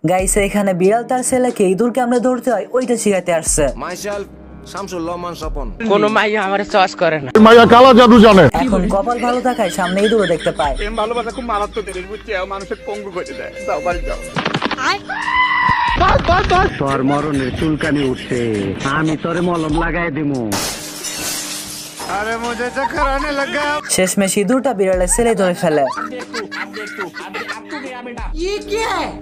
Guys এখানে বিড়াল তার ছেলেকে ইঁদুর কেমনে ধরতে হয় ওইটা শিখাতে আসছে। কোন মাইয়া আমার চয়েস করে না। মাইয়া কালা জাদু জানে। এখন কপাল ভালো থাকায় সামনে ইঁদুরও দেখতে পায়। ভালোবাসা খুব মারাত্মক জিনিস, বুঝছি, মানুষের পঙ্গু করে দেয়। যাও বাড়ি যাও। তোর মরণের চুলকানি উঠছে, আমি তোরে মলম লাগাই দিমু। শেষমেশ ইঁদুরটা বিড়ালের ছেলে ধরে ফেলে।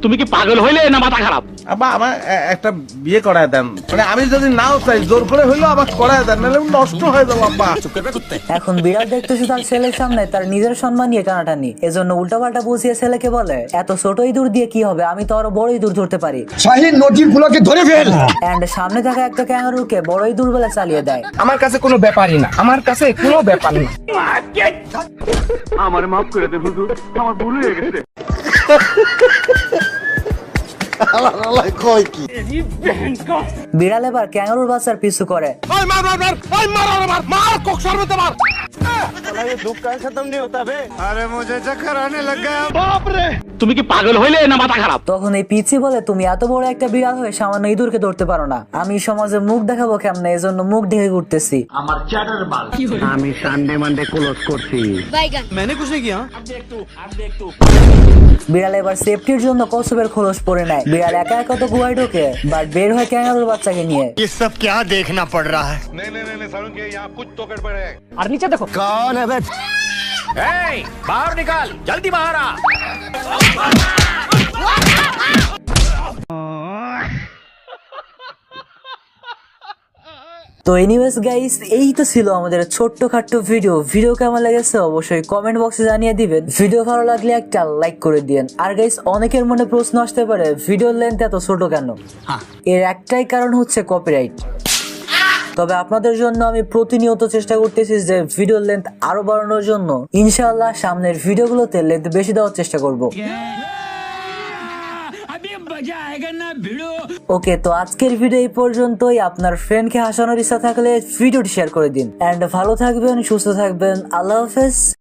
তুমি কি পাগল হইলে না মাথা খারাপ? আবার আমার একটা বিয়ে করায় দেন, মানে আমি যদি নাও চাই জোর করে হইলেও আবার করায় দেন, নাহলে নষ্ট হয়ে যাবো আব্বা। এখন বিড়াল দেখতেছে তার ছেলের সামনে তার নিজের সম্মান নিয়ে টানাটানি, এজন্য উল্টাপাল্টা বুঝিয়ে ছেলেকে বলে, এত ছোট ইঁদুর দিয়ে কি হবে, আমি তো আরো বড় ইঁদুর ধরতে পারি। শাহিন নদীগুলোকে ধরে ফেল। এন্ড সামনে থাকা একটা ক্যাঙ্গারুকে বড় ইঁদুর বলে চালিয়ে দেয়। আমার কাছে কোনো ব্যাপারই না, আমার কাছে কোনো ব্যাপার না। আমার মাফ করে দে হুজুর, আমার ভুল হয়ে গেছে। বিড়াল এবার ক্যাঙ্গারুর বাচ্চার পিছু করে। তুমি কি পাগল হইলে না মাথা খারাপ? তখন এই পিচি বলে, তুমি এত বড় একটা বিড়াল হয়ে সামান্য ইঁদুরকে ধরতে পারো না, আমি সমাজে মুখ দেখাবো কেমনে, এজন্য মুখ ঢেকে ঘুরতেছি। আমি সানডে মানডে ক্লোজ করছি। বিড়াল এবার সেফটির জন্য কচ্ছপের খোলস পরে নেয়। বিড়াল একা একা তো গুহায় ঢোকে, বাট বের হয় ক্যাঙ্গারুর বাচ্চাকে নিয়ে। ये सब क्या देखना पड़ रहा है? আর নিচে দেখো। कौन है बे? बाहर निकाल, जल्दी बाहर आ। তো এনিওয়েজ গাইস, এই তো ছিল আমাদের ছোট্টখাট্ট ভিডিও কেমন লেগেছে অবশ্যই কমেন্ট বক্সে জানিয়ে দিবেন। ভিডিও ভালো লাগলে একটা লাইক করে দিন। আর গাইস, অনেকের মনে প্রশ্ন আসতে পারে ভিডিওর লেন্থ এত ছোট কেন? এর একটাই কারণ হচ্ছে কপিরাইট। তবে আপনাদের জন্য আমি প্রতিনিয়ত চেষ্টা করতেছি যে ভিডিওর লেন্থ আরো বাড়ানোর জন্য। ইনশাআল্লাহ সামনের ভিডিওগুলোতে লেন্থ বেশি দেওয়ার চেষ্টা করব। ওকে, তো আজকের ভিডিও এই পর্যন্তই। আপনার ফ্রেন্ডকে হাসানোর ইচ্ছা থাকলে ভিডিওটি শেয়ার করে দিন। এন্ড ভালো থাকবেন, সুস্থ থাকবেন। আল্লাহ হাফেজ।